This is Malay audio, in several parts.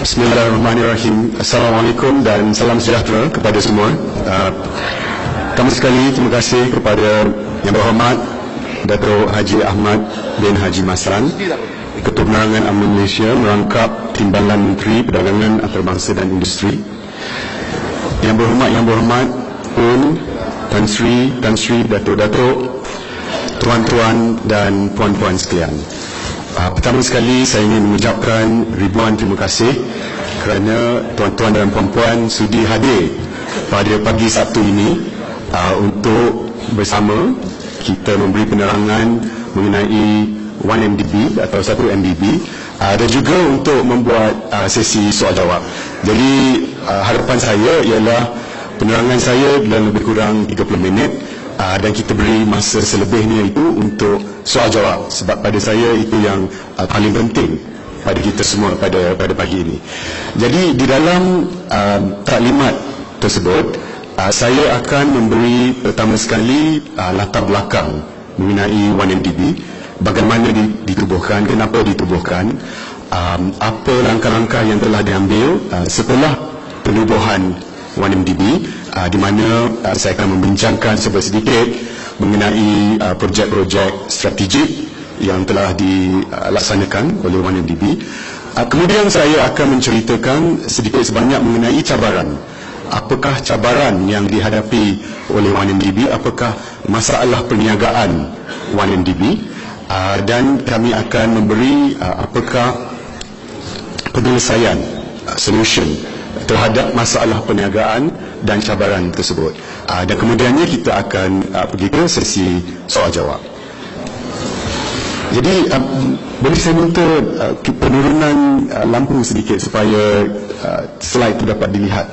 Bismillahirrahmanirrahim. Assalamualaikum dan salam sejahtera kepada semua. Pertama sekali terima kasih kepada Yang Berhormat Dato' Haji Ahmad bin Haji Masran, Ketua Penerangan UMNO Malaysia, merangkap Timbalan Menteri Perdagangan Antarabangsa dan Industri. Yang berhormat Pun, Tan Sri, Dato', tuan-tuan dan puan-puan sekalian. Pertama sekali saya ingin mengucapkan ribuan terima kasih kerana tuan-tuan dan puan-puan sudi hadir pada pagi Sabtu ini untuk bersama kita memberi penerangan mengenai 1MDB atau 1MDB dan juga untuk membuat sesi soal jawab. Jadi harapan saya ialah penerangan saya dalam lebih kurang 30 minit dan kita beri masa selebihnya itu untuk soal jawab, sebab pada saya itu yang paling penting pada kita semua pada pagi ini. Jadi di dalam taklimat tersebut saya akan memberi pertama sekali latar belakang mengenai 1MDB, bagaimana ditubuhkan, kenapa ditubuhkan, apa langkah-langkah yang telah diambil setelah penubuhan 1MDB, di mana saya akan membincangkan sedikit mengenai projek-projek strategik yang telah dilaksanakan oleh 1MDB. Kemudian saya akan menceritakan sedikit sebanyak mengenai cabaran. Apakah cabaran yang dihadapi oleh 1MDB, apakah masalah perniagaan 1MDB, dan kami akan memberi apakah penyelesaian, solution terhadap masalah perniagaan dan cabaran tersebut. Dan kemudiannya kita akan pergi ke sesi soal jawab. Jadi boleh saya minta penurunan lampu sedikit supaya slide itu dapat dilihat.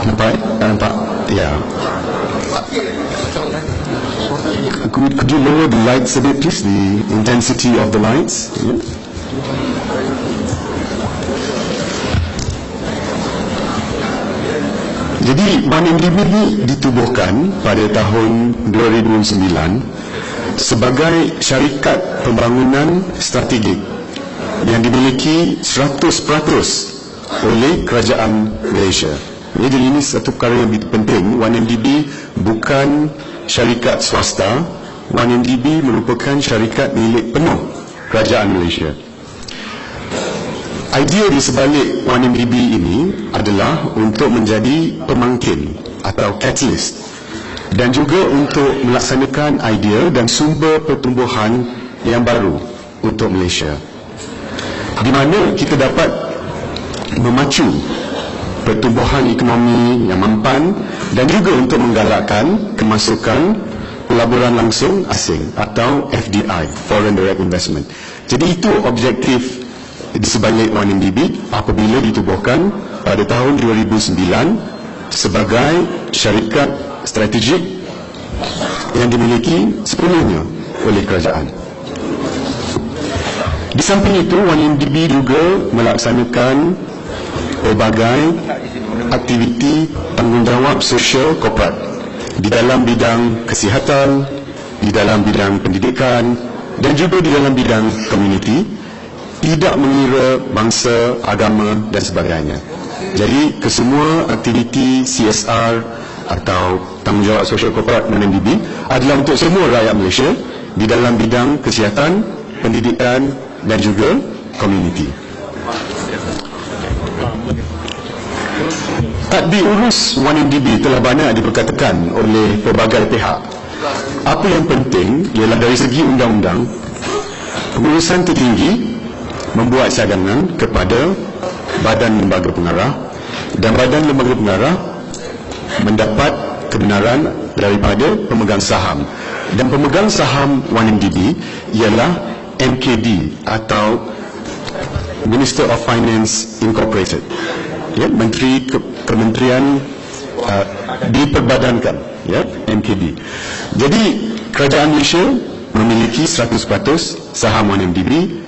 Nampak? Ya. Could you lower the lights a bit, please? The intensity of the lights. Yeah. Jadi 1MDB ini ditubuhkan pada tahun 2009 sebagai syarikat pembangunan strategik yang dimiliki 100% oleh Kerajaan Malaysia. Jadi ini satu perkara yang penting. 1MDB bukan syarikat swasta. 1MDB merupakan syarikat milik penuh Kerajaan Malaysia. Idea di sebalik 1MDB ini adalah untuk menjadi pemangkin atau catalyst dan juga untuk melaksanakan idea dan sumber pertumbuhan yang baru untuk Malaysia, di mana kita dapat memacu pertumbuhan ekonomi yang mampan dan juga untuk menggalakkan kemasukan pelaburan langsung asing atau FDI, Foreign Direct Investment. Jadi itu objektif di sebalik 1MDB apabila ditubuhkan pada tahun 2009 sebagai syarikat strategik yang dimiliki sepenuhnya oleh kerajaan. Di samping itu, 1MDB juga melaksanakan pelbagai aktiviti tanggungjawab sosial korporat di dalam bidang kesihatan, di dalam bidang pendidikan dan juga di dalam bidang komuniti, tidak mengira bangsa, agama dan sebagainya. Jadi kesemua aktiviti CSR atau tanggungjawab sosial korporat 1MDB adalah untuk semua rakyat Malaysia di dalam bidang kesihatan, pendidikan dan juga komuniti. Tadbir urus 1MDB telah banyak diperkatakan oleh pelbagai pihak. Apa yang penting ialah dari segi undang-undang, pengurusan tertinggi membuat cadangan kepada badan lembaga pengarah dan badan lembaga pengarah mendapat kebenaran daripada pemegang saham, dan pemegang saham 1MDB ialah MKD atau Minister of Finance Incorporated, ya, Menteri Kementerian diperbadankan, ya, MKD. Jadi kerajaan Malaysia memiliki 100% saham 1MDB.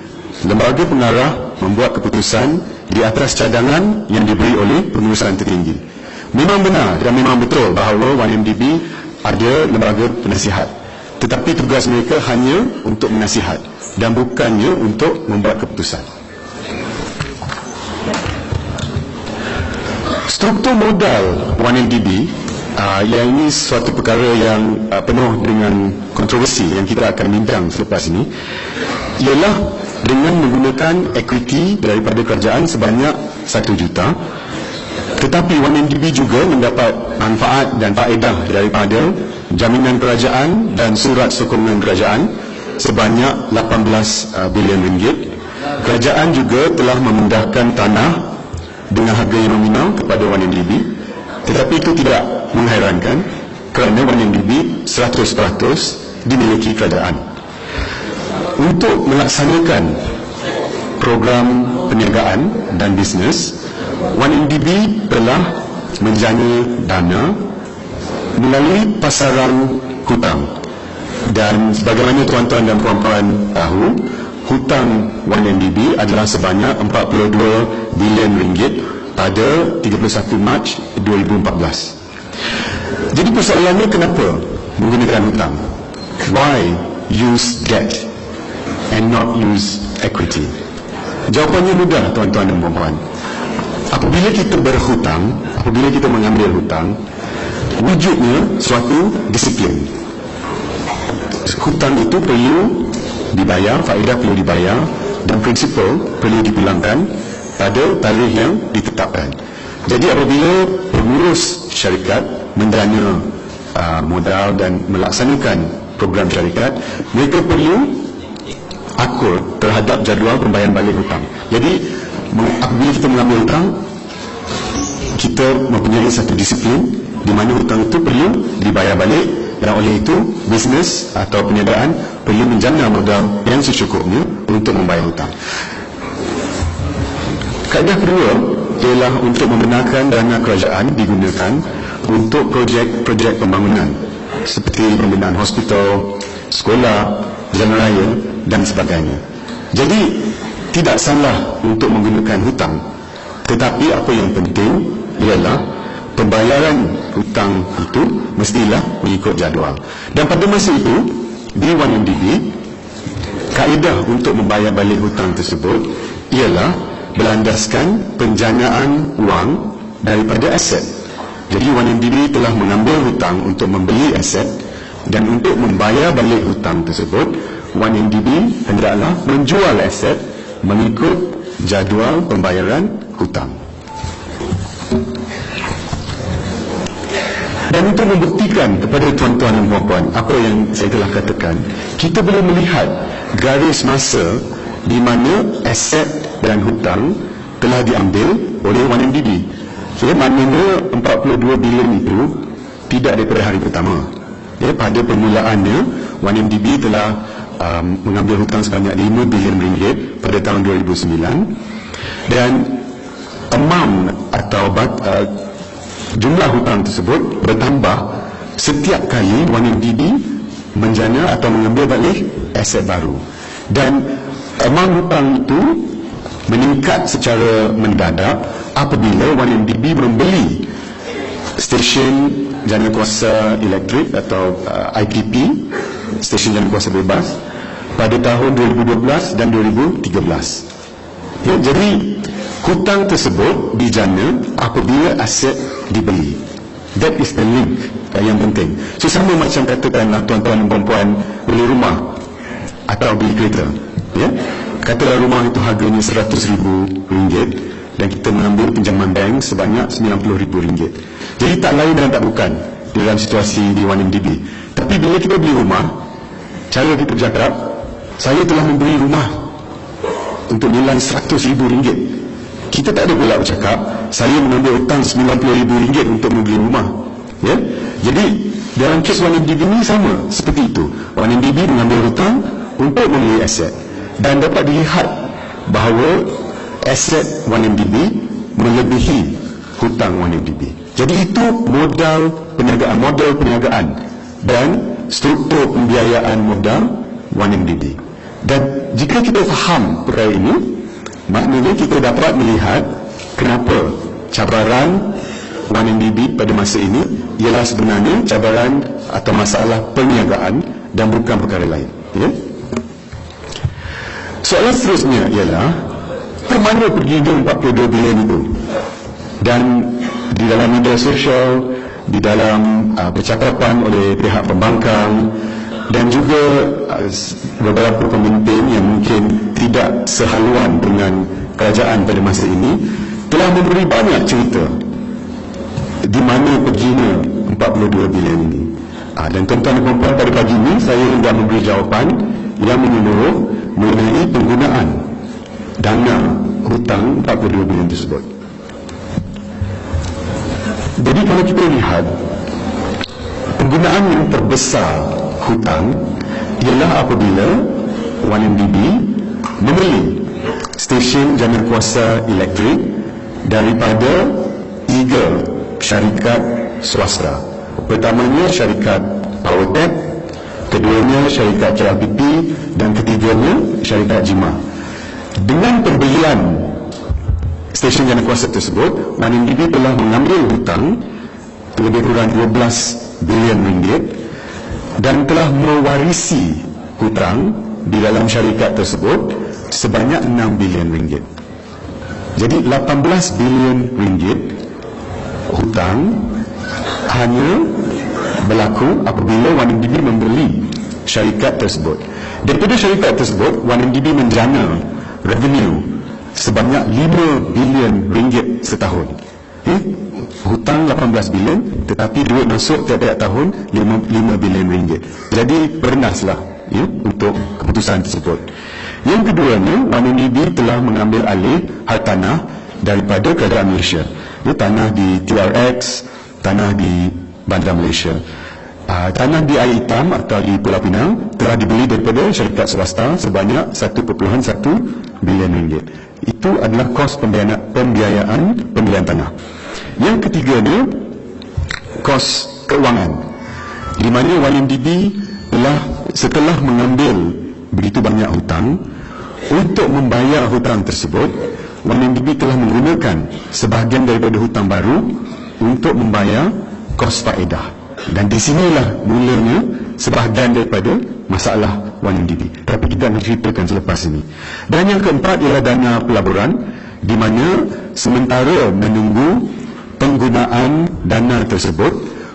Lembaga pengarah membuat keputusan di atas cadangan yang diberi oleh pengurusan tertinggi. Memang benar dan memang betul bahawa 1MDB ada lembaga penasihat, tetapi tugas mereka hanya untuk menasihat dan bukannya untuk membuat keputusan. Struktur modal 1MDB, yang ini suatu perkara yang penuh dengan kontroversi yang kita akan bincang selepas ini, ialah dengan menggunakan equity daripada kerajaan sebanyak 1 juta, tetapi 1MDB juga mendapat manfaat dan faedah daripada jaminan kerajaan dan surat sokongan kerajaan sebanyak 18 bilion ringgit. Kerajaan juga telah memindahkan tanah dengan harga yang nominal kepada 1MDB, tetapi itu tidak menghairankan kerana 1MDB 100% dimiliki kerajaan. Untuk melaksanakan program perniagaan dan bisnes, 1MDB telah menjana dana melalui pasaran hutang. Dan sebagaimana tuan-tuan dan puan-puan tahu, hutang 1MDB adalah sebanyak 42 bilion ringgit pada 31 Mac 2014. Jadi persoalannya, kenapa menggunakan hutang? Why use debt and not use equity? Jawapannya mudah, tuan-tuan dan puan-puan. Apabila kita berhutang, apabila kita mengambil hutang, wujudnya suatu disiplin. Hutang itu perlu dibayar, faedah perlu dibayar, dan prinsipal perlu dipulangkan pada tarikh yang ditetapkan. Jadi apabila pengurus syarikat mendana modal dan melaksanakan program syarikat, mereka perlu akur terhadap jadual pembayaran balik hutang. Jadi apabila kita mengambil hutang, kita mempunyai satu disiplin di mana hutang itu perlu dibayar balik, dan oleh itu bisnes atau perniagaan perlu menjana modal yang secukupnya untuk membayar hutang. Kaedah kedua ialah untuk membenarkan dana kerajaan digunakan untuk projek-projek pembangunan seperti pembinaan hospital, sekolah, jalan raya dan sebagainya. Jadi tidak salah untuk menggunakan hutang, tetapi apa yang penting ialah pembayaran hutang itu mestilah mengikut jadual. Dan pada masa itu di 1MDB, kaedah untuk membayar balik hutang tersebut ialah berlandaskan penjanaan wang daripada aset. Jadi 1MDB telah mengambil hutang untuk membeli aset, dan untuk membayar balik hutang tersebut 1MDB hendaklah menjual aset mengikut jadual pembayaran hutang. Dan untuk membuktikan kepada tuan-tuan dan puan-puan apa yang saya telah katakan, kita boleh melihat garis masa di mana aset dan hutang telah diambil oleh 1MDB. Jadi maknanya 42 bilion itu tidak daripada hari pertama. Pada permulaannya 1MDB telah mengambil hutang sebanyak 5 bilion ringgit pada tahun 2009, dan amount atau jumlah hutang tersebut bertambah setiap kali 1MDB menjana atau mengambil balik aset baru. Dan amount hutang itu meningkat secara mendadak apabila 1MDB membeli stesen jana kuasa elektrik atau IPP, stesen jana kuasa bebas, pada tahun 2012 dan 2013. Jadi hutang tersebut dijana apabila aset dibeli. That is the link yang penting. So sama macam katakanlah tuan-tuan dan puan-puan beli rumah atau beli kereta, katalah rumah itu harganya RM100,000 dan kita mengambil pinjaman bank sebanyak RM90,000. Jadi tak lain dan tak bukan dalam situasi di 1MDB. Tapi bila kita beli rumah, cara kita bercakap, saya telah membeli rumah untuk nilai RM100,000. Kita tak ada pula bercakap, saya mengambil hutang RM90,000 untuk membeli rumah. Jadi dalam kes 1MDB ini sama seperti itu. 1MDB mengambil hutang untuk membeli aset, dan dapat dilihat bahawa aset 1MDB melebihi hutang 1MDB. Jadi itu modal perniagaan dan struktur pembiayaan modal 1MDB. Dan jika kita faham perkara ini, maknanya kita dapat melihat kenapa cabaran 1MDB pada masa ini ialah sebenarnya cabaran atau masalah perniagaan dan bukan perkara lain. Ya? Soalan seterusnya ialah, ke mana pergi 42 bilion itu? Dan di dalam media sosial, di dalam percakapan oleh pihak pembangkang dan juga beberapa pemimpin yang mungkin tidak sehaluan dengan kerajaan pada masa ini telah memberi banyak cerita di mana perginya 42 bilion ini. Dan tuan-tuan dan puan-puan, pada pagi ini saya hendak memberi jawapan yang menyeluruh mengenai penggunaan dana hutang 42 bilion tersebut. Jadi kalau kita lihat, penggunaan yang terbesar hutang ialah apabila 1MDB membeli stesen jawatankuasa elektrik daripada 3 syarikat swasta. Pertamanya syarikat Powertech, keduanya syarikat CLPP dan ketiganya syarikat Jima. Dengan pembelian stesen jawatankuasa tersebut, 1MDB telah mengambil hutang lebih kurang 12 bilion ringgit dan telah mewarisi hutang di dalam syarikat tersebut sebanyak 6 bilion ringgit. Jadi 18 bilion ringgit hutang hanya berlaku apabila 1MDB membeli syarikat tersebut. Daripada syarikat tersebut, 1MDB menjana revenue sebanyak 5 bilion ringgit setahun. Hutang 18 bilion, tetapi duit masuk tiap-tiap tahun 5 bilion ringgit. Jadi bernaslah untuk keputusan tersebut. Yang keduanya, 1MDB telah mengambil alih hartanah daripada kerajaan Malaysia. Tanah di TRX, tanah di Bandar Malaysia. Tanah di Air Hitam atau di Pulau Pinang telah dibeli daripada syarikat swasta sebanyak 1.1 bilion ringgit. Itu adalah kos pembiayaan pembelian tanah. Yang ketiganya, kos keuangan, di mana 1MDB telah setelah mengambil begitu banyak hutang, untuk membayar hutang tersebut, 1MDB telah menggunakan sebahagian daripada hutang baru untuk membayar kos faedah. Dan di sinilah mulanya sebahagian daripada masalah 1MDB. Tapi kita nak ceritakan selepas ini. Dan yang keempat ialah dana pelaburan, di mana sementara menunggu penggunaan dana tersebut,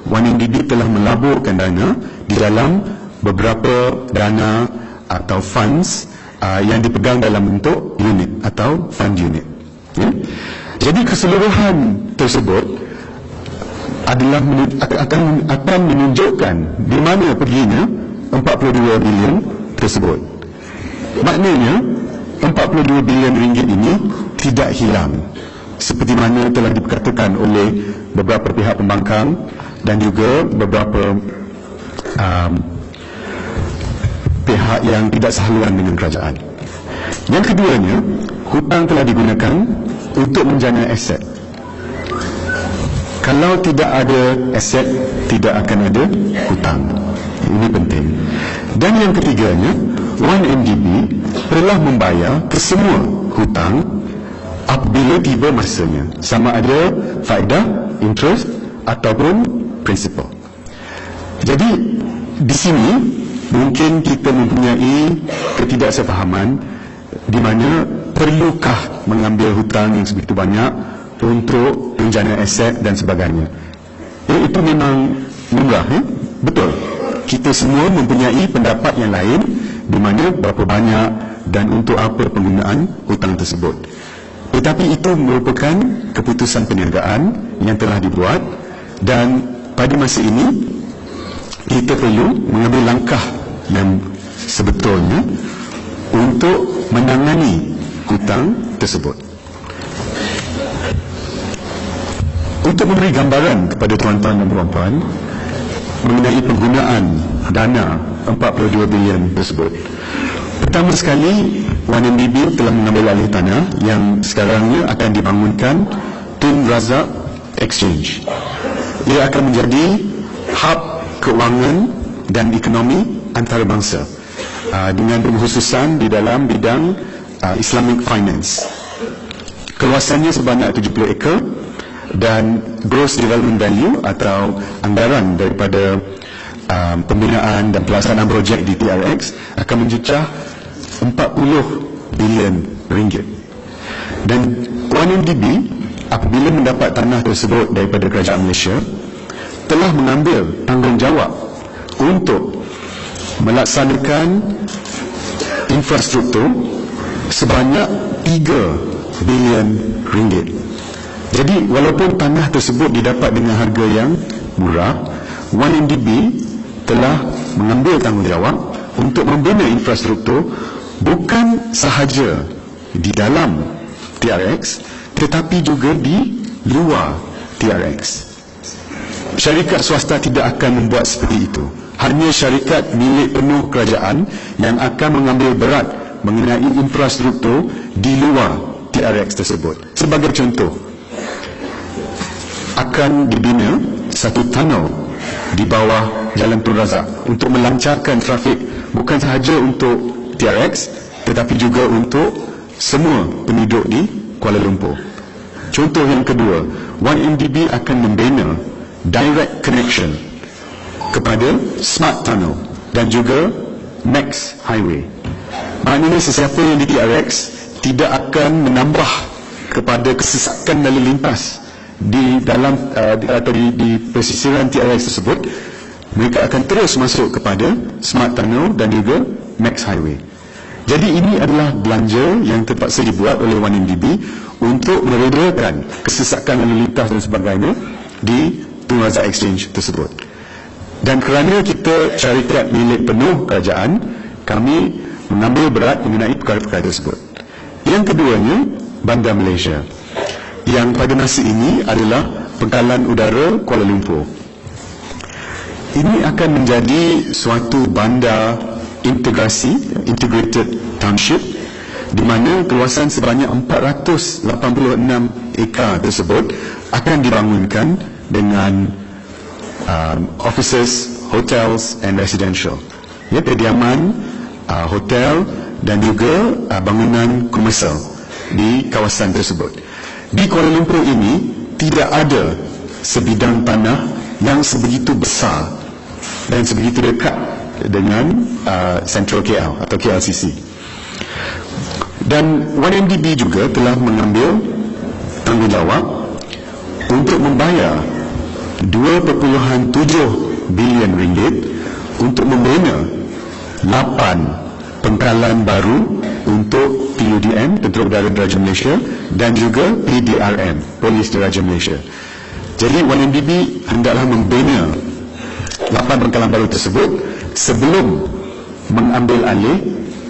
1MDB telah melaburkan dana di dalam beberapa dana atau funds yang dipegang dalam bentuk unit atau fund unit. Jadi keseluruhan tersebut adalah akan menunjukkan di mana perginya 42 bilion tersebut. Maknanya 42 bilion ringgit ini tidak hilang, seperti mana telah diperkatakan oleh beberapa pihak pembangkang dan juga beberapa pihak yang tidak sehaluan dengan kerajaan. Yang keduanya, hutang telah digunakan untuk menjana aset. Kalau tidak ada aset, tidak akan ada hutang. Ini penting. Dan yang ketiganya, 1MDB telah membayar kesemua hutang apabila tiba masanya, sama ada faedah, interest ataupun principal. Jadi di sini mungkin kita mempunyai ketidaksefahaman di mana perlukah mengambil hutang yang sebegitu banyak untuk menjana aset dan sebagainya. Itu memang lumrah, betul. Kita semua mempunyai pendapat yang lain di mana berapa banyak dan untuk apa penggunaan hutang tersebut. Tetapi itu merupakan keputusan perniagaan yang telah dibuat, dan pada masa ini kita perlu mengambil langkah yang sebetulnya untuk menangani hutang tersebut. Untuk memberi gambaran kepada tuan-tuan dan puan-puan mengenai penggunaan dana 42 bilion tersebut, pertama sekali 1MDB telah mengambil alih tanah yang sekarang ini akan dibangunkan Tun Razak Exchange. Ia akan menjadi hub keuangan dan ekonomi antarabangsa dengan pengkhususan di dalam bidang Islamic Finance. Kawasannya sebanyak 70 ekar dan gross development value atau anggaran daripada pembinaan dan pelaksanaan projek di TRX akan mencecah 40 bilion ringgit. Dan 1MDB apabila mendapat tanah tersebut daripada kerajaan Malaysia telah mengambil tanggungjawab untuk melaksanakan infrastruktur sebanyak 3 bilion ringgit. Jadi walaupun tanah tersebut didapat dengan harga yang murah, 1MDB telah mengambil tanggungjawab untuk membina infrastruktur bukan sahaja di dalam TRX tetapi juga di luar TRX. Syarikat swasta tidak akan membuat seperti itu. Hanya syarikat milik penuh kerajaan yang akan mengambil berat mengenai infrastruktur di luar TRX tersebut. Sebagai contoh, akan dibina satu tunnel di bawah Jalan Tun Razak untuk melancarkan trafik bukan sahaja untuk TRX tetapi juga untuk semua penduduk di Kuala Lumpur. Contoh yang kedua, 1MDB akan membina direct connection kepada Smart Tunnel dan juga Max Highway. Maknanya sesiapa yang di TRX tidak akan menambah kepada kesesakan lalu lintas di dalam atau di pesisiran TRX tersebut. Mereka akan terus masuk kepada Smart Tunnel dan juga Max Highway. Jadi ini adalah belanja yang terpaksa dibuat oleh 1MDB untuk meredakan kesesakan lalu lintas dan sebagainya di Tun Razak Exchange tersebut. Dan kerana kita syarikat milik penuh kerajaan, kami mengambil berat mengenai perkara-perkara tersebut. Yang keduanya, Bandar Malaysia, yang pada masa ini adalah Pangkalan Udara Kuala Lumpur. Ini akan menjadi suatu bandar integrasi, integrated township, di mana kawasan sebanyak 486 ekar tersebut akan dibangunkan dengan offices, hotels and residential. Ya, kediaman, hotel dan juga bangunan komersial di kawasan tersebut. Di Kuala Lumpur ini tidak ada sebidang tanah yang sebegitu besar dan sebegitu dekat dengan Central KL atau KLCC. Dan 1MDB juga telah mengambil tanggungjawab untuk membayar 2.7 bilion ringgit untuk membina 8 pangkalan baru untuk PUDM, Tentera Udara Diraja Malaysia, dan juga PDRM, Polis Diraja Malaysia. Jadi 1MDB hendaklah membina 8 pangkalan baru tersebut sebelum mengambil alih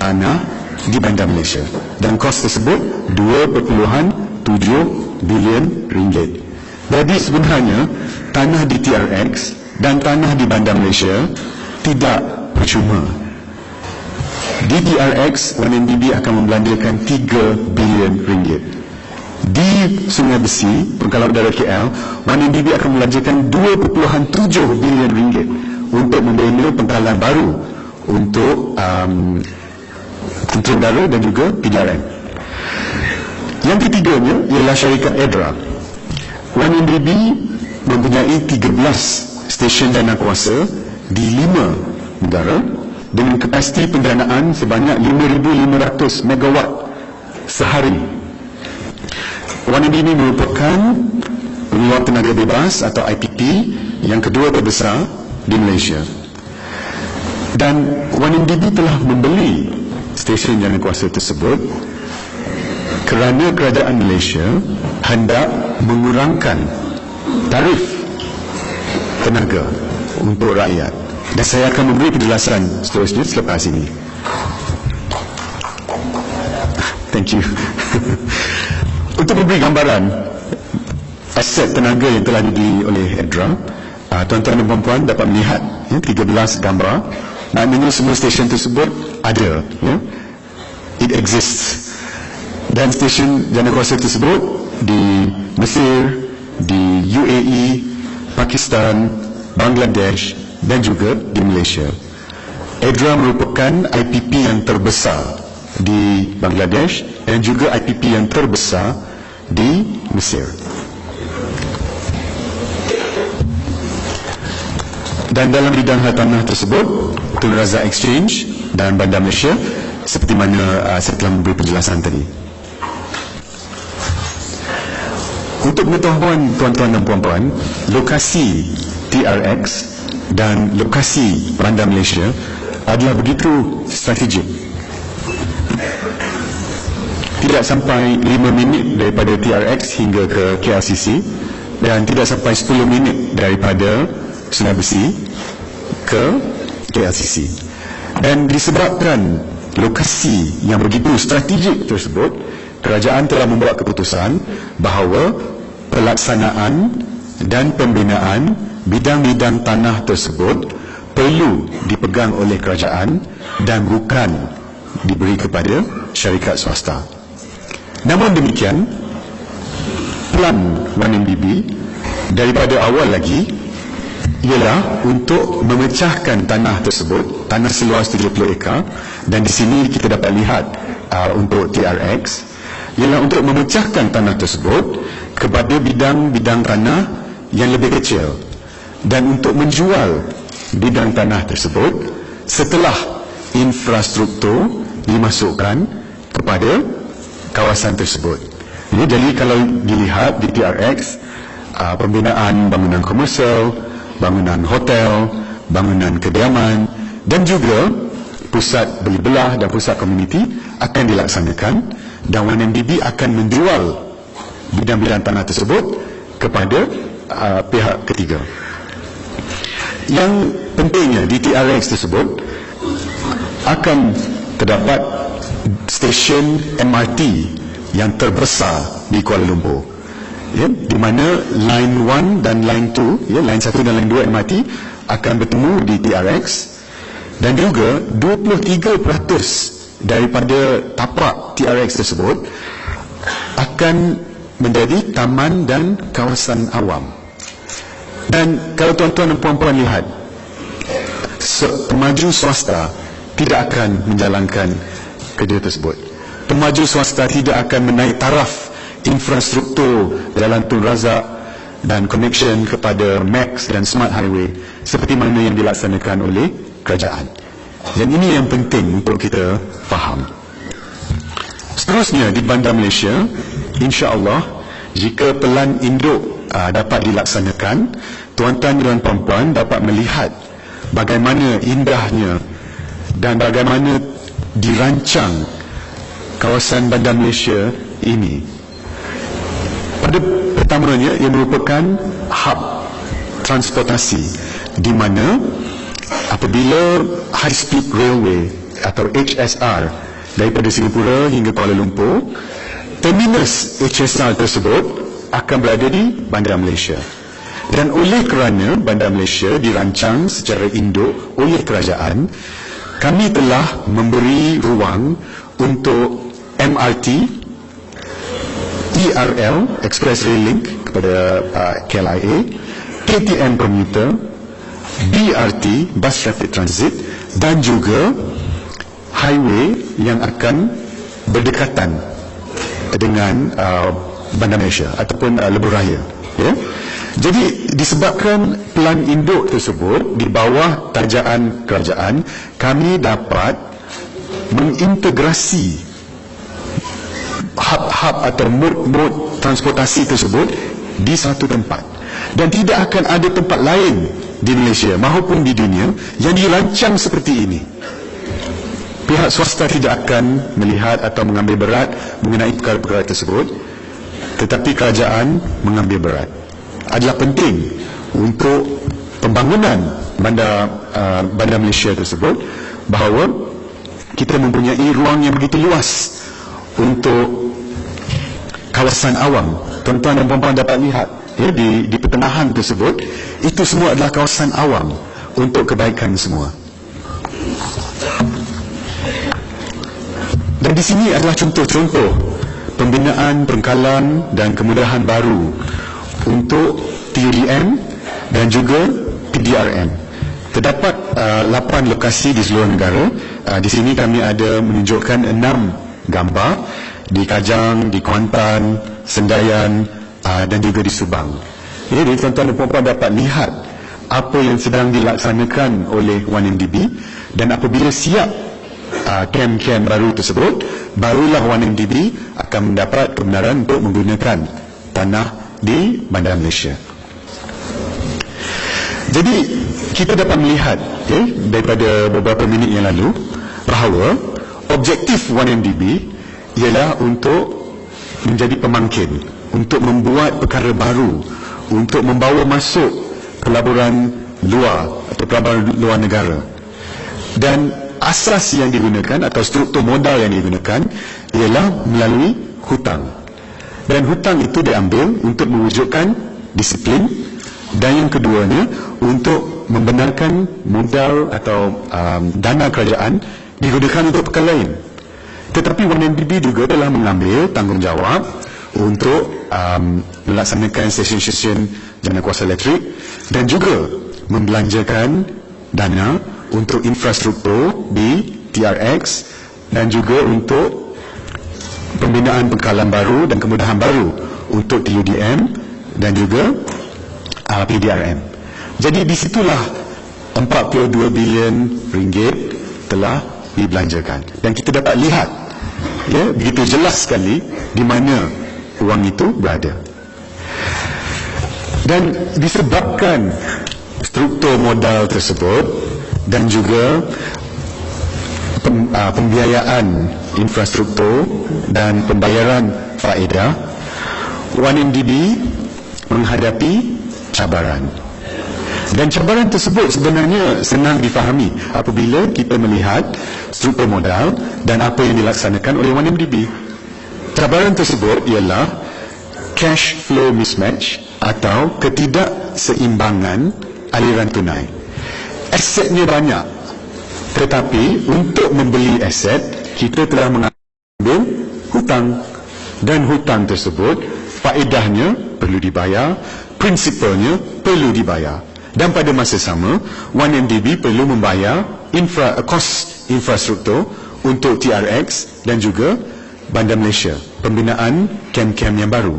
tanah di Bandar Malaysia. Dan kos tersebut 2.7 bilion ringgit. Jadi sebenarnya tanah di TRX dan tanah di Bandar Malaysia tidak percuma. Di TRX, 1MDB akan membelanjakan 3 bilion ringgit. Di Sungai Besi, Pangkalan Udara KL, 1MDB akan membelanjakan 2.7 bilion ringgit untuk membina pangkalan baru untuk Tentera Udara dan juga PDRM. Yang ketiganya ialah syarikat EDRA. 1MDB mempunyai 13 stesen dana kuasa di 5 negara dengan kapasiti pendanaan sebanyak 5,500 megawatt sehari. 1MDB merupakan pengeluar tenaga bebas atau IPP yang kedua terbesar di Malaysia. Dan 1MDB telah membeli stesen dana kuasa tersebut kerana kerajaan Malaysia hendak mengurangkan tarif tenaga untuk rakyat. Dan saya akan memberi penjelasan seterusnya selepas ini. Thank you. Untuk memberi gambaran aset tenaga yang telah dibeli oleh EDRA, tuan-tuan dan puan-puan dapat melihat 13 gambar. Maknanya semua stesen tersebut ada, it exists. Dan stesen jana kuasa tersebut di Mesir, di UAE, Pakistan, Bangladesh dan juga di Malaysia. EDRA merupakan IPP yang terbesar di Bangladesh dan juga IPP yang terbesar di Mesir. Dan dalam bidang hartanah tersebut, Tun Razak Exchange dan Bandar Malaysia seperti mana saya telah memberi penjelasan tadi. Untuk pengetahuan tuan-tuan dan puan-puan, lokasi TRX dan lokasi Bandar Malaysia adalah begitu strategik. Tidak sampai 5 minit daripada TRX hingga ke KLCC, dan tidak sampai 10 minit daripada Sungai Besi ke KLCC. Dan disebabkan lokasi yang begitu strategik tersebut, kerajaan telah membuat keputusan bahawa pelaksanaan dan pembinaan bidang-bidang tanah tersebut perlu dipegang oleh kerajaan dan bukan diberi kepada syarikat swasta. Namun demikian, plan 1MDB daripada awal lagi ialah untuk memecahkan tanah tersebut, tanah seluas 70 ekar, dan di sini kita dapat lihat untuk TRX, ialah untuk memecahkan tanah tersebut kepada bidang-bidang tanah yang lebih kecil, dan untuk menjual bidang tanah tersebut setelah infrastruktur dimasukkan kepada kawasan tersebut. Jadi kalau dilihat di TRX, pembinaan bangunan komersial, bangunan hotel, bangunan kediaman, dan juga pusat beli belah dan pusat komuniti akan dilaksanakan, dan 1MDB akan menjual bidang-bidang tanah tersebut kepada pihak ketiga. Yang pentingnya di TRX tersebut akan terdapat stesen MRT yang terbesar di Kuala Lumpur, di mana line 1 dan line 2, line 1 dan line 2 MRT akan bertemu di TRX, dan juga 23% daripada tapak TRX tersebut akan menjadi taman dan kawasan awam. Dan kalau tuan-tuan dan puan-puan lihat, pemaju swasta tidak akan menjalankan kerja tersebut. Pemaju swasta tidak akan menaik taraf infrastruktur jalan Tun Razak dan connection kepada MAX dan Smart Highway seperti mana yang dilaksanakan oleh kerajaan. Dan ini yang penting untuk kita faham. Seterusnya di Bandar Malaysia, insya-Allah jika pelan induk dapat dilaksanakan, tuan-tuan dan puan-puan dapat melihat bagaimana indahnya dan bagaimana dirancang kawasan Bandar Malaysia ini. Pada pertamanya, ia merupakan hub transportasi di mana apabila high speed railway atau HSR daripada Singapura hingga Kuala Lumpur, terminus HSR tersebut akan berada di Bandar Malaysia. Dan oleh kerana Bandar Malaysia dirancang secara induk oleh kerajaan, kami telah memberi ruang untuk MRT, ERL, Express Rail Link kepada KLIA, KTM Commuter, BRT, Bus Rapid Transit, dan juga highway yang akan berdekatan dengan Bandar Malaysia ataupun Lebuh Raya. Jadi disebabkan pelan induk tersebut di bawah tajaan kerajaan, kami dapat mengintegrasi hub-hub atau mod transportasi tersebut di satu tempat, dan tidak akan ada tempat lain di Malaysia maupun di dunia yang dirancang seperti ini. Pihak swasta tidak akan melihat atau mengambil berat mengenai perkara-perkara tersebut, tetapi kerajaan mengambil berat. Adalah penting untuk pembangunan bandar Malaysia tersebut bahawa kita mempunyai ruang yang begitu luas untuk kawasan awam. Tuan-tuan dan puan-puan dapat lihat di pertengahan tersebut, itu semua adalah kawasan awam untuk kebaikan semua. Dan di sini adalah contoh-contoh pembinaan pengkalan dan kemudahan baru untuk TUDM dan juga PDRM. Terdapat 8 lokasi di seluruh negara. Di sini kami ada menunjukkan 6 gambar di Kajang, di Kuantan, Sendayan dan juga di Subang. Jadi tuan-tuan dan puan-puan dapat lihat apa yang sedang dilaksanakan oleh 1MDB, dan apabila siap kem-kem baru tersebut, barulah 1MDB akan mendapat kebenaran untuk menggunakan tanah di Bandar Malaysia. Jadi kita dapat melihat daripada beberapa minit yang lalu bahawa objektif 1MDB ialah untuk menjadi pemangkin, untuk membuat perkara baru, untuk membawa masuk pelaburan luar atau pelaburan luar negara. Dan asas yang digunakan atau struktur modal yang digunakan ialah melalui hutang. Dan hutang itu diambil untuk mewujudkan disiplin, dan yang keduanya untuk membenarkan modal atau dana kerajaan digunakan untuk perkara lain. Tetapi 1MDB juga telah mengambil tanggungjawab untuk melaksanakan stesen-stesen janakuasa elektrik dan juga membelanjakan dana untuk infrastruktur di TRX dan juga untuk pembinaan pengkalan baru dan kemudahan baru untuk TUDM dan juga PDRM. Jadi di situlah 42 bilion ringgit telah dibelanjakan. Dan kita dapat lihat begitu jelas sekali di mana wang itu berada. Dan disebabkan struktur modal tersebut dan juga pembiayaan infrastruktur dan pembayaran faedah, 1MDB menghadapi cabaran. Dan cabaran tersebut sebenarnya senang difahami apabila kita melihat struktur modal dan apa yang dilaksanakan oleh 1MDB. Cabaran tersebut ialah cash flow mismatch atau ketidakseimbangan aliran tunai. Asetnya banyak, tetapi untuk membeli aset kita telah mengambil hutang, dan hutang tersebut faedahnya perlu dibayar, prinsipalnya perlu dibayar, dan pada masa sama 1MDB perlu membayar kos infrastruktur untuk TRX dan juga Bandar Malaysia, pembinaan kem-kem yang baru.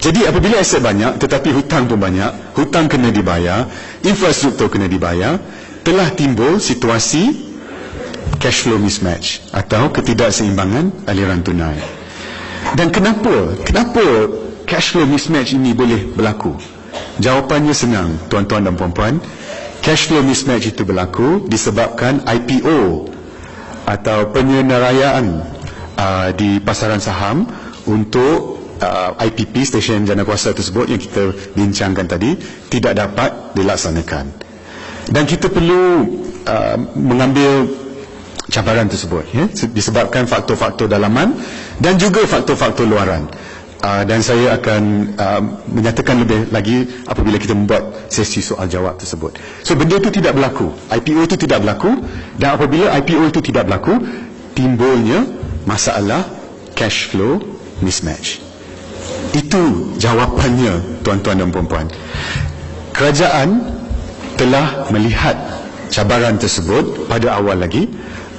Jadi apabila aset banyak tetapi hutang pun banyak, hutang kena dibayar, infrastruktur kena dibayar, telah timbul situasi cash flow mismatch atau ketidakseimbangan aliran tunai. Dan kenapa cash flow mismatch ini boleh berlaku? Jawapannya senang, tuan-tuan dan puan-puan. Cash flow mismatch itu berlaku disebabkan IPO atau penyenaraian di pasaran saham untuk IPP, stesen janakuasa tersebut yang kita bincangkan tadi, tidak dapat dilaksanakan. Dan kita perlu mengambil cabaran tersebut disebabkan faktor-faktor dalaman dan juga faktor-faktor luaran. Dan saya akan menyatakan lebih lagi apabila kita membuat sesi soal jawab tersebut. So benda itu tidak berlaku, IPO itu tidak berlaku, dan apabila IPO itu tidak berlaku, timbulnya masalah cash flow mismatch. Itu jawapannya, tuan-tuan dan puan-puan. Kerajaan telah melihat cabaran tersebut pada awal lagi,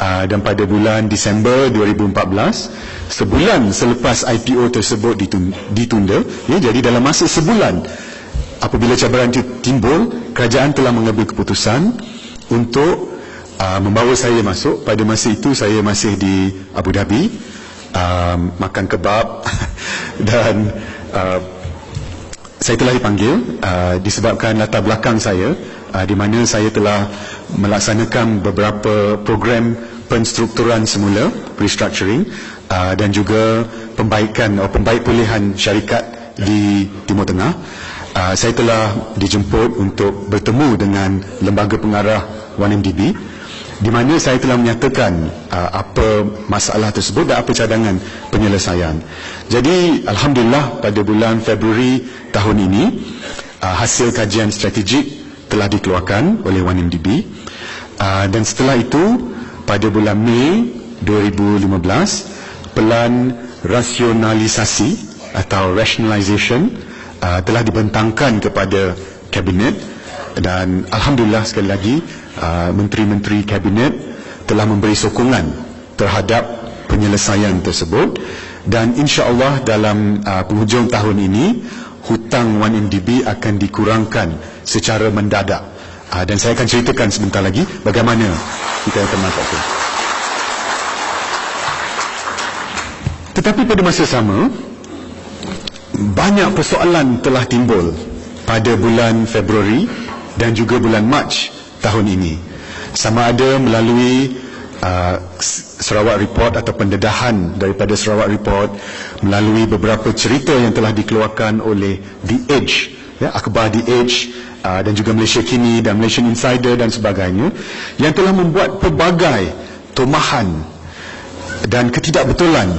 dan pada bulan Disember 2014, sebulan selepas IPO tersebut ditunda, jadi dalam masa sebulan apabila cabaran itu timbul, kerajaan telah mengambil keputusan untuk membawa saya masuk. Pada masa itu saya masih di Abu Dhabi, makan kebab dan saya telah dipanggil disebabkan latar belakang saya, di mana saya telah melaksanakan beberapa program penstrukturan semula, restructuring, dan juga pembaikan atau pembaik pulihan syarikat di Timur Tengah. Saya telah dijemput untuk bertemu dengan lembaga pengarah 1MDB, di mana saya telah menyatakan apa masalah tersebut dan apa cadangan penyelesaian. Jadi alhamdulillah pada bulan Februari tahun ini hasil kajian strategik telah dikeluarkan oleh 1MDB, dan setelah itu pada bulan Mei 2015 pelan rasionalisasi atau rationalization telah dibentangkan kepada kabinet, dan alhamdulillah sekali lagi menteri-menteri kabinet telah memberi sokongan terhadap penyelesaian tersebut, dan insya-Allah dalam penghujung tahun ini hutang 1MDB akan dikurangkan secara mendadak. Dan saya akan ceritakan sebentar lagi bagaimana kita akan manfaatkan. Tetapi pada masa sama, banyak persoalan telah timbul pada bulan Februari dan juga bulan Mac tahun ini. Sama ada melalui Sarawak Report atau pendedahan daripada Sarawak Report, melalui beberapa cerita yang telah dikeluarkan oleh The Edge, akhbar The Edge, dan juga Malaysia Kini dan Malaysian Insider dan sebagainya, yang telah membuat pelbagai tomahan dan ketidakbetulan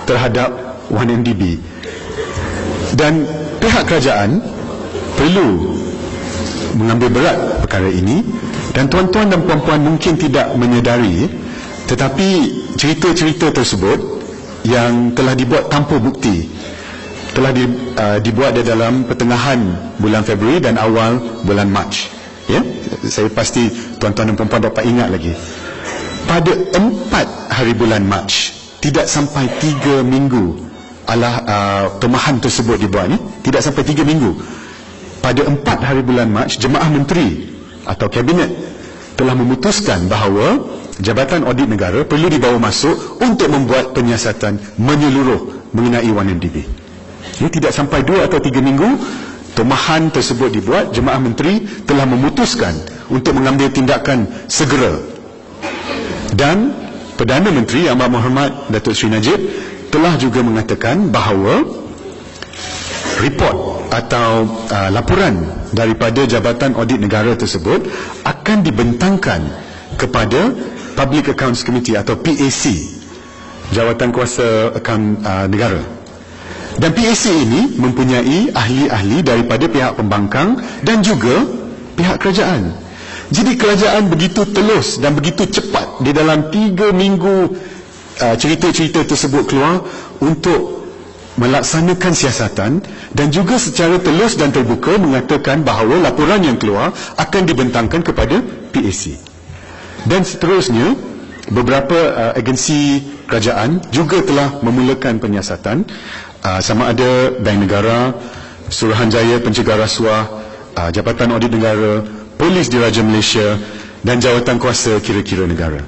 terhadap 1MDB. Dan pihak kerajaan perlu mengambil berat perkara ini, dan tuan-tuan dan puan-puan mungkin tidak menyedari, tetapi cerita-cerita tersebut yang telah dibuat tanpa bukti telah dibuat di dalam pertengahan bulan Februari dan awal bulan Mac. Saya pasti tuan-tuan dan puan-puan dapat ingat lagi. Pada 4 hari bulan Mac, tidak sampai 3 minggu tomahan tersebut dibuat, tidak sampai 3 minggu. Pada 4 hari bulan Mac, Jemaah Menteri atau Kabinet telah memutuskan bahawa Jabatan Audit Negara perlu dibawa masuk untuk membuat penyiasatan menyeluruh mengenai 1MDB. Tidak sampai 2 atau 3 minggu, tomahan tersebut dibuat. Jemaah Menteri telah memutuskan untuk mengambil tindakan segera. Dan Perdana Menteri Yang Berhormat Datuk Seri Najib telah juga mengatakan bahawa report atau laporan daripada Jabatan Audit Negara tersebut akan dibentangkan kepada Public Accounts Committee atau PAC, Jawatan Kuasa Akaun Negara. Dan PAC ini mempunyai ahli-ahli daripada pihak pembangkang dan juga pihak kerajaan. Jadi kerajaan begitu telus dan begitu cepat di dalam 3 minggu cerita-cerita tersebut keluar untuk melaksanakan siasatan, dan juga secara telus dan terbuka mengatakan bahawa laporan yang keluar akan dibentangkan kepada PAC. Dan seterusnya, beberapa agensi kerajaan juga telah memulakan penyiasatan, sama ada Bank Negara, Suruhanjaya Pencegah Rasuah, Jabatan Audit Negara, Polis Diraja Malaysia dan Jawatan Kuasa Kira-kira Negara.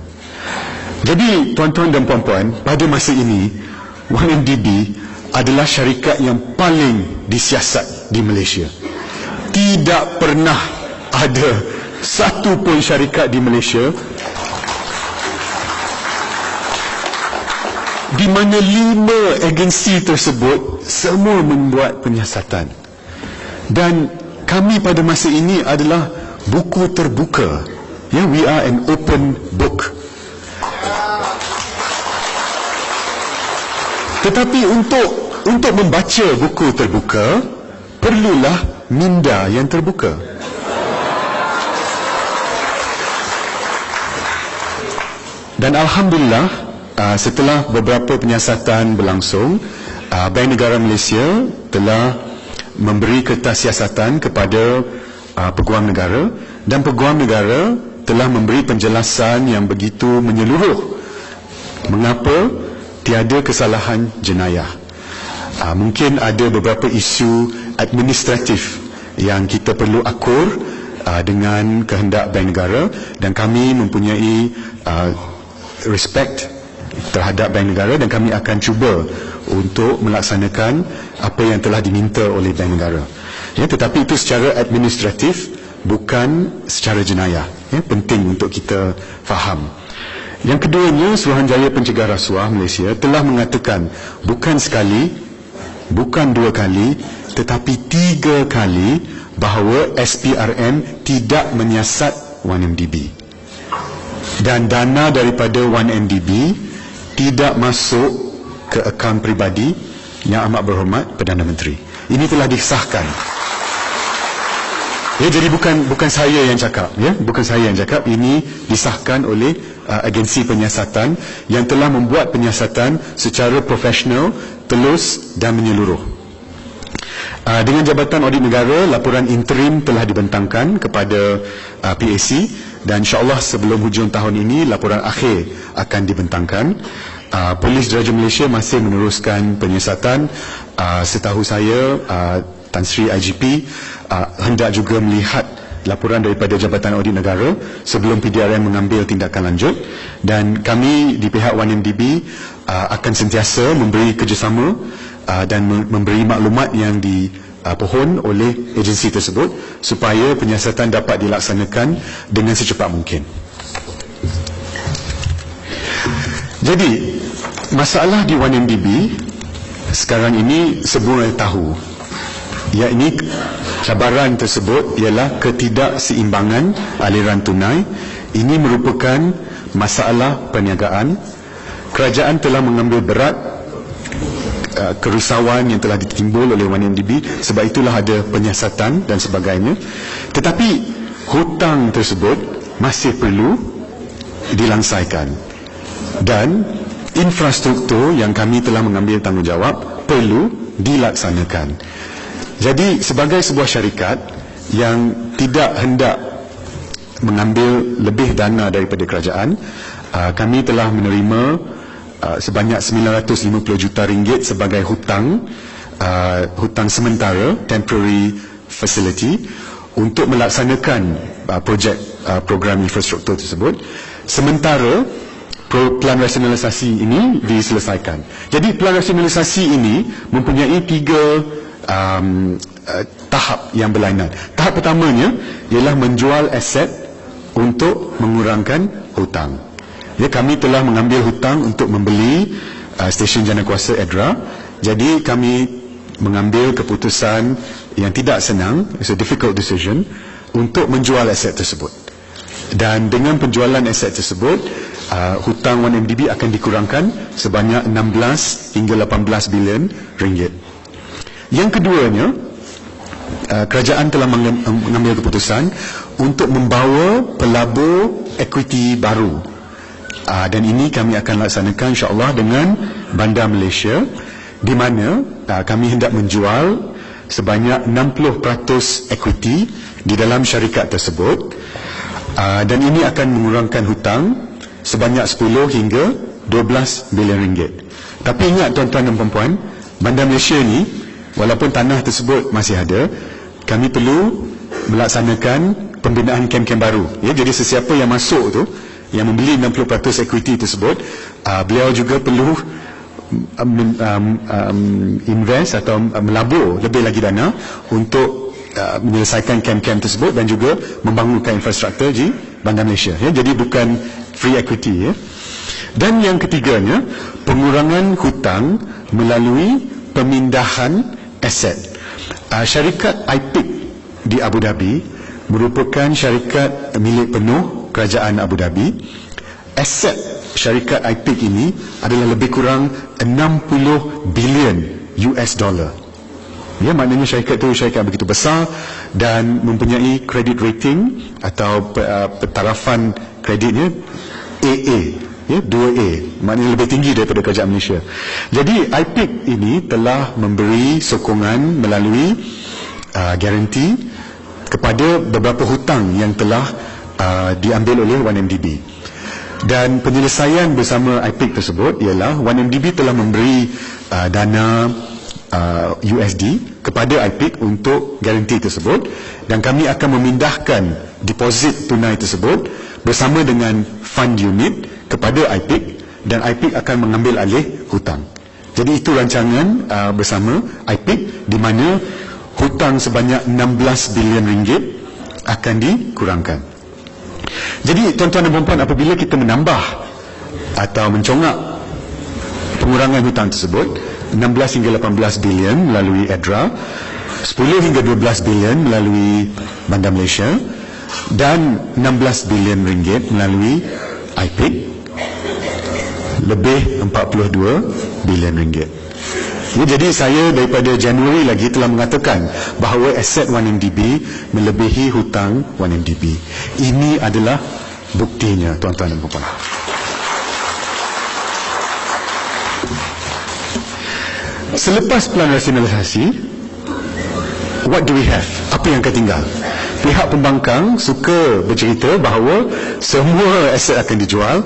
Jadi tuan-tuan dan puan-puan, pada masa ini 1MDB adalah syarikat yang paling disiasat di Malaysia. Tidak pernah ada satu pun syarikat di Malaysia di mana 5 agensi tersebut semua membuat penyiasatan. Dan kami pada masa ini adalah buku terbuka. We are an open book. Tetapi untuk membaca buku terbuka, perlulah minda yang terbuka. Dan Alhamdulillah, setelah beberapa penyiasatan berlangsung, Bank Negara Malaysia telah memberi kertas siasatan kepada Peguam Negara, dan Peguam Negara telah memberi penjelasan yang begitu menyeluruh mengapa tiada kesalahan jenayah. Mungkin ada beberapa isu administratif yang kita perlu akur dengan kehendak Bank Negara, dan kami mempunyai respect terhadap Bank Negara, dan kami akan cuba untuk melaksanakan apa yang telah diminta oleh Bank Negara. Tetapi itu secara administratif, bukan secara jenayah. Penting untuk kita faham. Yang keduanya, Suruhanjaya Pencegah Rasuah Malaysia telah mengatakan bukan sekali, bukan 2 kali, tetapi 3 kali bahawa SPRM tidak menyiasat 1MDB. Dan dana daripada 1MDB tidak masuk ke akaun peribadi Yang Amat Berhormat Perdana Menteri. Ini telah disahkan. Jadi bukan saya yang cakap, bukan saya yang cakap. Ini disahkan oleh agensi penyiasatan yang telah membuat penyiasatan secara profesional, telus dan menyeluruh. Dengan Jabatan Audit Negara, laporan interim telah dibentangkan kepada PAC, dan insyaAllah sebelum hujung tahun ini laporan akhir akan dibentangkan. Polis Diraja Malaysia masih meneruskan penyiasatan. Setahu saya, Tan Sri IGP hendak juga melihat laporan daripada Jabatan Audit Negara sebelum PDRM mengambil tindakan lanjut, dan kami di pihak 1MDB akan sentiasa memberi kerjasama dan memberi maklumat yang dipohon oleh agensi tersebut supaya penyiasatan dapat dilaksanakan dengan secepat mungkin. Jadi masalah di 1MDB sekarang ini semua tahu, yakni cabaran tersebut ialah ketidakseimbangan aliran tunai. Ini merupakan masalah perniagaan. Kerajaan telah mengambil berat kerisauan yang telah ditimbul oleh 1MDB, sebab itulah ada penyiasatan dan sebagainya. Tetapi hutang tersebut masih perlu dilangsaikan, dan infrastruktur yang kami telah mengambil tanggungjawab perlu dilaksanakan. Jadi sebagai sebuah syarikat yang tidak hendak mengambil lebih dana daripada kerajaan, kami telah menerima sebanyak 950 juta ringgit sebagai hutang sementara, temporary facility, untuk melaksanakan program infrastruktur tersebut. Sementara plan rasionalisasi ini diselesaikan. Jadi plan rasionalisasi ini mempunyai 3 tahap yang berlainan. Tahap pertamanya ialah menjual aset untuk mengurangkan hutang. Ya, kami telah mengambil hutang untuk membeli stesen janakuasa EDRA. Jadi kami mengambil keputusan yang tidak senang, it's a difficult decision, untuk menjual aset tersebut. Dan dengan penjualan aset tersebut, hutang 1MDB akan dikurangkan sebanyak 16 hingga 18 bilion ringgit. Yang keduanya, kerajaan telah mengambil keputusan untuk membawa pelabur equity baru, dan ini kami akan laksanakan insya-Allah dengan Bandar Malaysia, di mana kami hendak menjual sebanyak 60% equity di dalam syarikat tersebut, dan ini akan mengurangkan hutang sebanyak 10 hingga 12 bilion ringgit. Tapi ingat tuan-tuan dan puan-puan, Bandar Malaysia ni walaupun tanah tersebut masih ada, kami perlu melaksanakan pembinaan kem-kem baru. Ya, jadi sesiapa yang masuk tu, yang membeli 60% equity tersebut, beliau juga perlu invest atau melabur lebih lagi dana untuk menyelesaikan kem-kem tersebut dan juga membangunkan infrastruktur di Bandar Malaysia. Ya, jadi bukan free equity. Ya. Dan yang ketiganya, pengurangan hutang melalui pemindahan aset. Syarikat IPIC di Abu Dhabi merupakan syarikat milik penuh kerajaan Abu Dhabi. Aset syarikat IPIC ini adalah lebih kurang 60 bilion US dollar. Ya, maknanya syarikat itu syarikat begitu besar dan mempunyai credit rating atau pentarafan kreditnya AA, ya, 2A, maknanya lebih tinggi daripada kerajaan Malaysia. Jadi IPIC ini telah memberi sokongan melalui garanti kepada beberapa hutang yang telah diambil oleh 1MDB. Dan penyelesaian bersama IPIC tersebut ialah 1MDB telah memberi dana USD kepada IPIC untuk garanti tersebut, dan kami akan memindahkan deposit tunai tersebut bersama dengan fund unit kepada IPIC, dan IPIC akan mengambil alih hutang. Jadi itu rancangan bersama IPIC, di mana hutang sebanyak 16 bilion ringgit akan dikurangkan. Jadi tuan-tuan dan puan-puan, apabila kita menambah atau mencongak pengurangan hutang tersebut 16 hingga 18 bilion melalui EDRA, 10 hingga 12 bilion melalui Bandar Malaysia, dan 16 bilion ringgit melalui IPIC, lebih 42 bilion ringgit. Ya, jadi saya daripada Januari lagi telah mengatakan bahawa aset 1MDB melebihi hutang 1MDB. Ini adalah buktinya, tuan-tuan dan puan-puan. Selepas plan rasionalisasi, what do we have? Apa yang akan tinggal? Pihak pembangkang suka bercerita bahawa semua aset akan dijual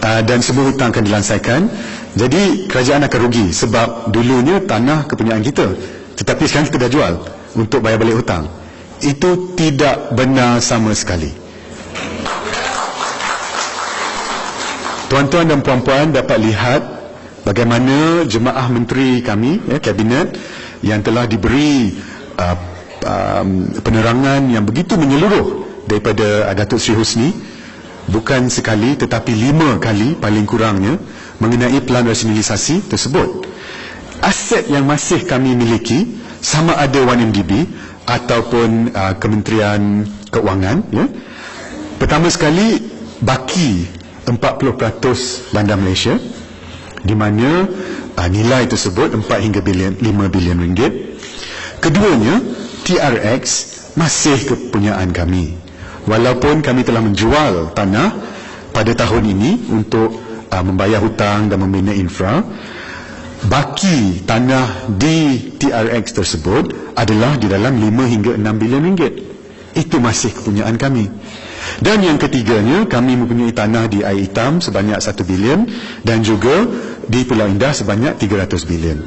dan semua hutang akan dilansaikan. Jadi kerajaan akan rugi sebab dulunya tanah kepunyaan kita, tetapi sekarang kita dah jual. untuk bayar balik hutang. Itu tidak benar sama sekali. Tuan-tuan dan puan-puan dapat lihat bagaimana jemaah menteri kami, kabinet, yang telah diberi penerangan yang begitu menyeluruh daripada Datuk Seri Husni, bukan sekali tetapi 5 kali paling kurangnya, mengenai pelan rasionalisasi tersebut. Aset yang masih kami miliki, sama ada 1MDB ataupun Kementerian Keuangan, pertama sekali baki 40% Bandar Malaysia, di mana nilai tersebut 4 hingga 5 bilion ringgit. Keduanya, TRX masih kepunyaan kami, walaupun kami telah menjual tanah pada tahun ini untuk membayar hutang dan membina infra. Baki tanah di TRX tersebut adalah di dalam 5 hingga 6 bilion ringgit. Itu masih kepunyaan kami. Dan yang ketiganya, kami mempunyai tanah di Air Hitam sebanyak 1 bilion dan juga di Pulau Indah sebanyak 300 bilion.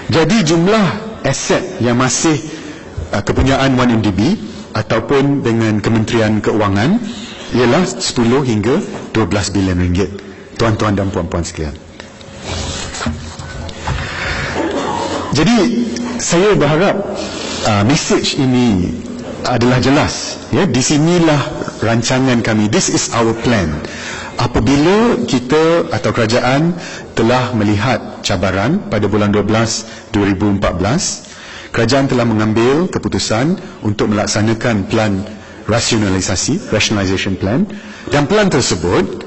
Jadi jumlah aset yang masih kepunyaan 1MDB ataupun dengan Kementerian Keuangan ialah 10 hingga 12 bilion ringgit. Tuan-tuan dan puan-puan sekalian. Jadi saya berharap message ini adalah jelas. Di sinilah rancangan kami. This is our plan. Apabila kita atau kerajaan telah melihat cabaran pada bulan 12 2014, kerajaan telah mengambil keputusan untuk melaksanakan plan rationalization plan, dan plan tersebut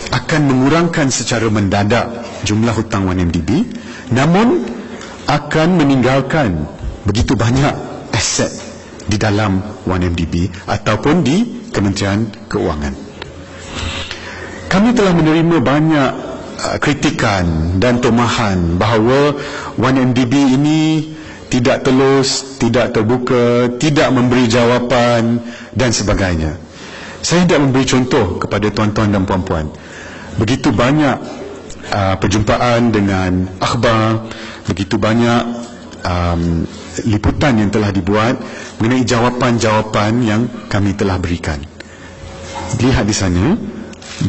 akan mengurangkan secara mendadak jumlah hutang 1MDB, namun akan meninggalkan begitu banyak aset di dalam 1MDB ataupun di Kementerian Keuangan. Kami telah menerima banyak kritikan dan tomahan bahawa 1MDB ini tidak telus, tidak terbuka, tidak memberi jawapan dan sebagainya. Saya hendak memberi contoh kepada tuan-tuan dan puan-puan. Begitu banyak perjumpaan dengan akhbar, begitu banyak liputan yang telah dibuat mengenai jawapan-jawapan yang kami telah berikan. Lihat di sana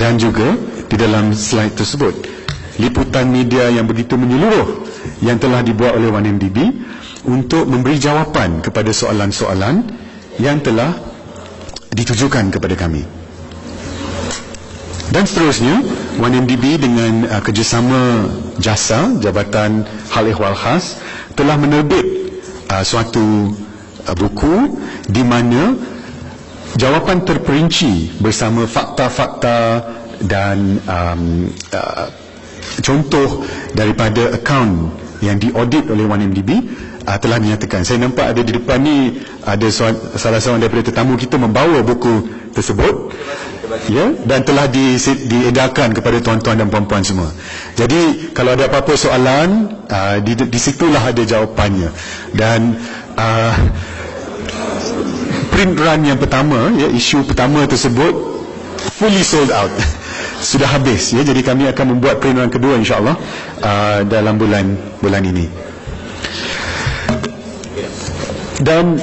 dan juga di dalam slide tersebut, liputan media yang begitu menyeluruh yang telah dibuat oleh 1MDB untuk memberi jawapan kepada soalan-soalan yang telah ditujukan kepada kami. Dan seterusnya, 1MDB dengan kerjasama JASA, Jabatan Hal Ehwal Khas, telah menerbit suatu buku di mana jawapan terperinci bersama fakta-fakta dan contoh daripada akaun yang diaudit oleh 1MDB telah dinyatakan. Saya nampak ada di depan ni ada salah seorang daripada tetamu kita membawa buku tersebut, dan telah diedarkan kepada tuan-tuan dan puan-puan semua. Jadi kalau ada apa-apa soalan, di situlah ada jawapannya. Dan print run yang pertama, isu pertama tersebut fully sold out. Sudah habis, jadi kami akan membuat print run kedua insya-Allah dalam bulan ini. Dan